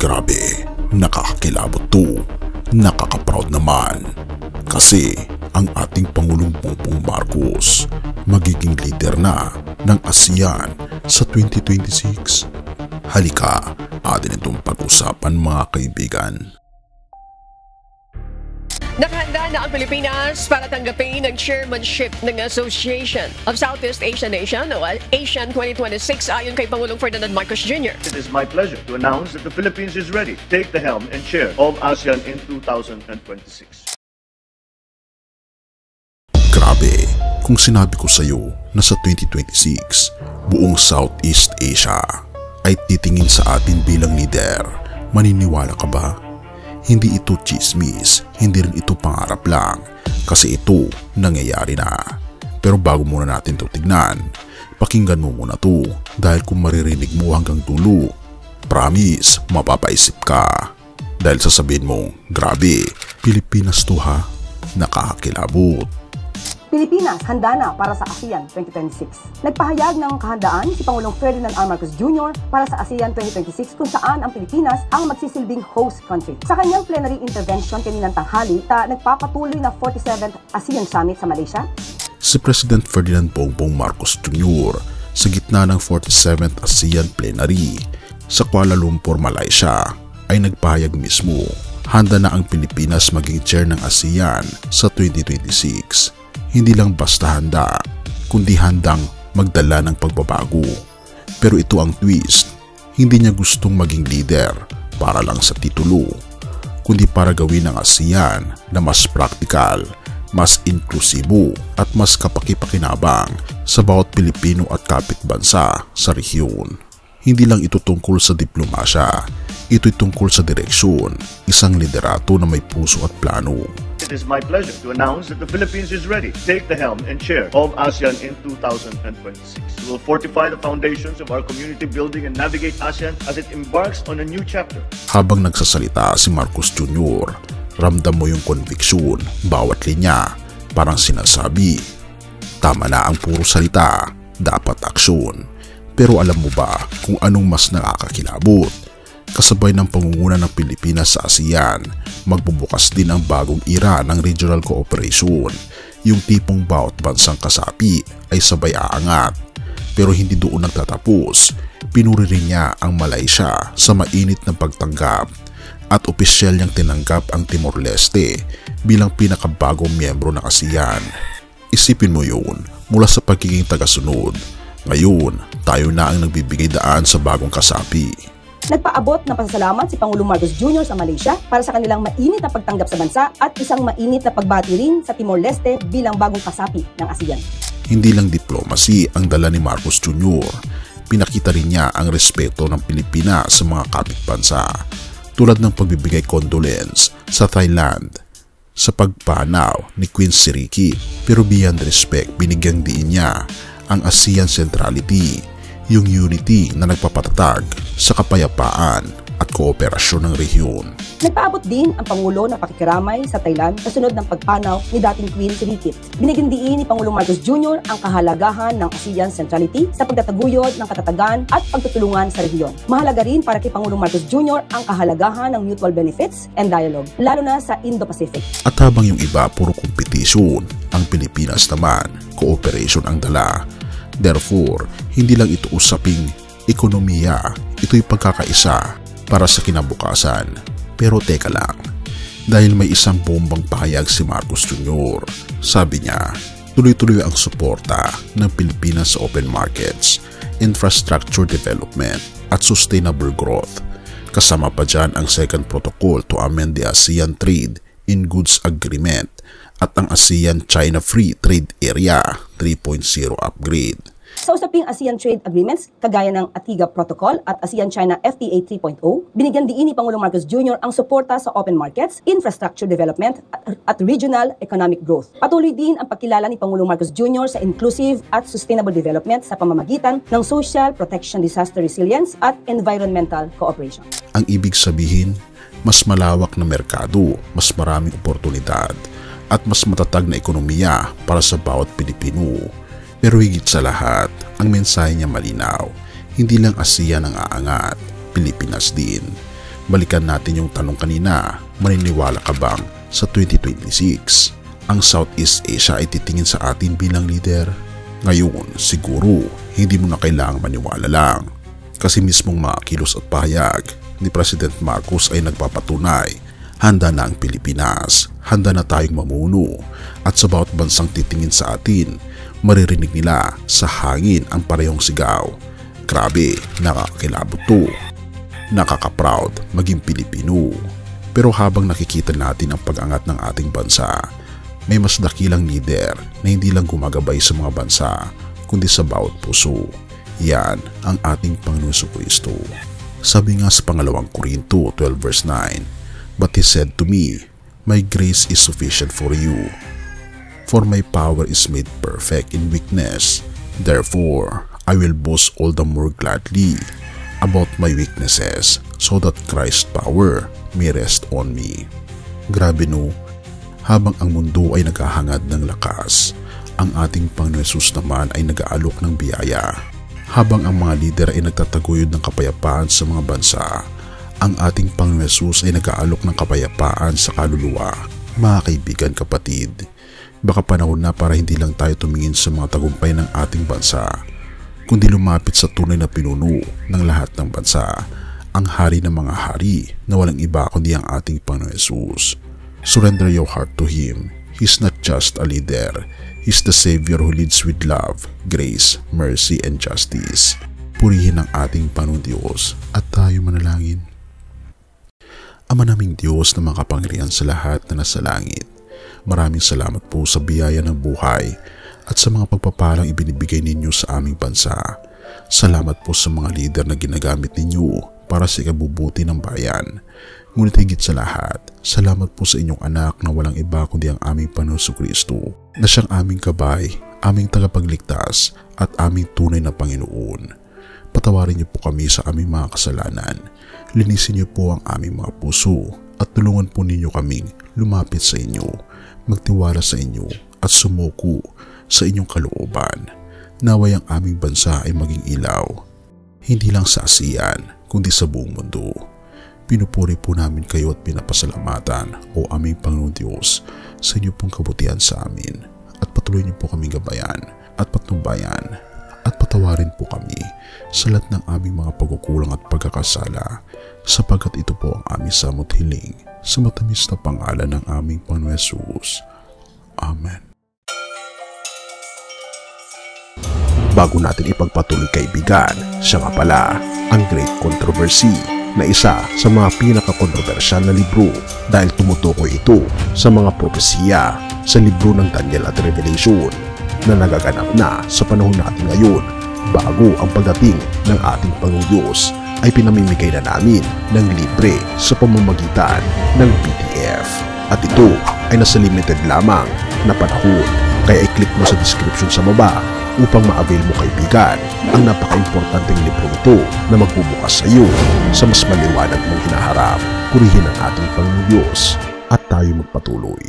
Grabe, nakakakilabot to, nakaka-proud naman. Kasi ang ating Pangulong Bongbong Marcos magiging leader na ng ASEAN sa 2026. Halika, atin itong pag-usapan mga kaibigan. Nakahanda na ang Pilipinas para tanggapin ang chairmanship ng Association of Southeast Asian Nation o ASEAN 2026 ayon kay Pangulong Ferdinand Marcos Jr. It is my pleasure to announce that the Philippines is ready to take the helm and chair of ASEAN in 2026. Grabe, kung sinabi ko sa iyo na sa 2026, buong Southeast Asia ay titingin sa atin bilang leader, maniniwala ka ba? Hindi ito chismis, hindi rin ito pangarap lang, kasi ito nangyayari na. Pero bago muna natin ito tignan, pakinggan mo muna to dahil kung maririnig mo hanggang dulo, promise, mapapaisip ka. Dahil sasabihin mo, grabe, Pilipinas to ha, nakakakilabot. Pilipinas handa na para sa ASEAN 2026. Nagpahayag ng kahandaan si Pangulong Ferdinand R. Marcos Jr. para sa ASEAN 2026 kung saan ang Pilipinas ang magsisilbing host country. Sa kanyang plenary intervention kaninang tanghali, nagpapatuloy na 47th ASEAN Summit sa Malaysia. Si President Ferdinand Bongbong Marcos Jr. sa gitna ng 47th ASEAN Plenary sa Kuala Lumpur, Malaysia ay nagpahayag mismo, handa na ang Pilipinas maging chair ng ASEAN sa 2026. Hindi lang basta handa, kundi handang magdala ng pagbabago. Pero ito ang twist, hindi niya gustong maging leader para lang sa titulo, kundi para gawin ang ASEAN na mas praktikal, mas inklusibo at mas kapaki-pakinabang sa bawat Pilipino at kapitbansa sa rehiyon. Hindi lang ito tungkol sa diplomasya, ito'y tungkol sa direksyon, isang liderato na may puso at plano. It is my pleasure to announce that the Philippines is ready to take the helm and chair of ASEAN in 2026. We will fortify the foundations of our community building and navigate ASEAN as it embarks on a new chapter. Habang nagsasalita si Marcos Jr., ramdam mo yung conviction, bawat linya, parang sinasabi, tama na ang puro salita, dapat aksyon. Pero alam mo ba kung anong mas nakakakilabot? Kasabay ng pangunguna ng Pilipinas sa ASEAN, magbubukas din ang bagong era ng regional cooperation, yung tipong bawat bansang kasapi ay sabay aangat. Pero hindi doon nagtatapos, pinuri rin niya ang Malaysia sa mainit na pagtanggap at opisyal niyang tinanggap ang Timor-Leste bilang pinakabagong miyembro ng ASEAN. Isipin mo yun, mula sa pagiging tagasunod, ngayon tayo na ang nagbibigay daan sa bagong kasapi. Nagpaabot ng pasasalamat si Pangulong Marcos Jr. sa Malaysia para sa kanilang mainit na pagtanggap sa bansa at isang mainit na pagbati rin sa Timor-Leste bilang bagong kasapi ng ASEAN. Hindi lang diplomacy ang dala ni Marcos Jr., pinakita rin niya ang respeto ng Pilipinas sa mga kapitbansa, tulad ng pagbibigay condolence sa Thailand sa pagpanaw ni Queen Siriki. Pero beyond respect, binigyang diin niya ang ASEAN centrality, yung unity na nagpapatatag sa kapayapaan at kooperasyon ng rehiyon. Nagpaabot din ang Pangulo ng pakikiramay sa Thailand kasunod ng pagpanaw ni dating Queen Sirikit. Binigyan diin ni Pangulong Marcos Jr. ang kahalagahan ng ASEAN centrality sa pagtataguyod ng katatagan at pagtutulungan sa rehiyon. Mahalaga rin para kay Pangulong Marcos Jr. ang kahalagahan ng mutual benefits and dialogue, lalo na sa Indo-Pacific. At habang yung iba puro kompetisyon, ang Pilipinas naman, cooperation ang dala. Therefore, hindi lang ito usaping ekonomiya, ito'y pagkakaisa para sa kinabukasan. Pero teka lang, dahil may isang bombang pahayag si Marcos Jr. Sabi niya, tuloy-tuloy ang suporta ng Pilipinas sa open markets, infrastructure development at sustainable growth. Kasama pa dyan ang second protocol to amend the ASEAN Trade in Goods Agreement at ang ASEAN-China Free Trade Area 3.0 upgrade. Sa usaping ASEAN Trade Agreements, kagaya ng ATIGA Protocol at ASEAN-China FTA 3.0, binigyan diin ni Pangulong Marcos Jr. ang suporta sa open markets, infrastructure development at regional economic growth. Patuloy din ang pagkilala ni Pangulong Marcos Jr. sa inclusive at sustainable development sa pamamagitan ng social protection, disaster resilience at environmental cooperation. Ang ibig sabihin, mas malawak na merkado, mas maraming oportunidad, at mas matatag na ekonomiya para sa bawat Pilipino. Pero higit sa lahat, ang mensahe niya malinaw, hindi lang ASEAN ang aangat, Pilipinas din. Balikan natin yung tanong kanina, maniniwala ka bang sa 2026 ang Southeast Asia ay titingin sa atin bilang leader? Ngayon, siguro hindi mo na kailangang maniwala lang kasi mismong mga kilos at pahayag ni President Marcos ay nagpapatunay handa na ang Pilipinas, handa na tayong mamuno at sa bawat bansang titingin sa atin, maririnig nila sa hangin ang parehong sigaw. Grabe, nakakakilabot to. Nakaka-proud maging Pilipino. Pero habang nakikita natin ang pag-angat ng ating bansa, may mas dakilang leader na hindi lang gumagabay sa mga bansa, kundi sa bawat puso. Yan ang ating Panginoon Jesucristo. Sabi nga sa pangalawang Korinto 12 verse 9, "But he said to me, my grace is sufficient for you, for my power is made perfect in weakness. Therefore, I will boast all the more gladly about my weaknesses, so that Christ's power may rest on me." Grabe no, habang ang mundo ay naghahangad ng lakas, ang ating Panginoon Jesus naman ay nag-aalok ng biyaya. Habang ang mga lider ay nagtataguyod ng kapayapaan sa mga bansa, ang ating Panginoon Jesus ay nag-aalok ng kapayapaan sa kaluluwa. Mga kaibigan, kapatid, baka panahon na para hindi lang tayo tumingin sa mga tagumpay ng ating bansa, kundi lumapit sa tunay na pinuno ng lahat ng bansa, ang hari ng mga hari na walang iba kundi ang ating Panginoon Jesus. Surrender your heart to Him. He's not just a leader. He's the Savior who leads with love, grace, mercy, and justice. Purihin ang ating Panginoon Diyos at tayo manalangin. Ama naming Diyos na makapangyarihan sa lahat na nasa langit, maraming salamat po sa biyaya ng buhay at sa mga pagpapalang ibinibigay ninyo sa aming bansa. Salamat po sa mga lider na ginagamit ninyo para sa ikabubuti ng bayan. Ngunit higit sa lahat, salamat po sa inyong anak na walang iba kundi ang aming Panginoon Jesucristo, na siyang aming gabay, aming tagapagligtas at aming tunay na Panginoon. Patawarin niyo po kami sa aming mga kasalanan. Linisin niyo po ang aming mga puso at tulungan po ninyo kaming lumapit sa inyo, magtiwala sa inyo at sumuko sa inyong kalooban. Naway ang aming bansa ay maging ilaw, hindi lang sa ASEAN kundi sa buong mundo. Pinupuri po namin kayo at pinapasalamatan, o aming Panginoon Diyos, sa inyo pong kabutihan sa amin, at patuloy niyo po kaming gabayan at patnubayan at patawarin po kami sa lahat ng aming mga pagkukulang at pagkakasala, sapagkat ito po ang aming samot hiling sa matamis na pangalan ng aming Panginoon Jesus. Amen. Bago natin ipagpatuloy, kaibigan, siya nga pala ang Great Controversy, na isa sa mga pinaka-kontrobersyal na libro dahil tumutukoy ito sa mga propesiya sa libro ng Daniel at Revelation na nagaganap na sa panahon natin ngayon, bago ang pagdating ng ating Panginoong Diyos ay pinamimigay na namin ng libre sa pamamagitan ng PDF. At ito ay nasa limited lamang na panahon, kaya i-click mo sa description sa baba upang ma-avail mo, kaibigan, ang napaka-importanteng libro ito na magbubukas sa iyo sa mas maliwanag mong hinaharap. Purihin ang ating Panginoong Diyos at tayo magpatuloy.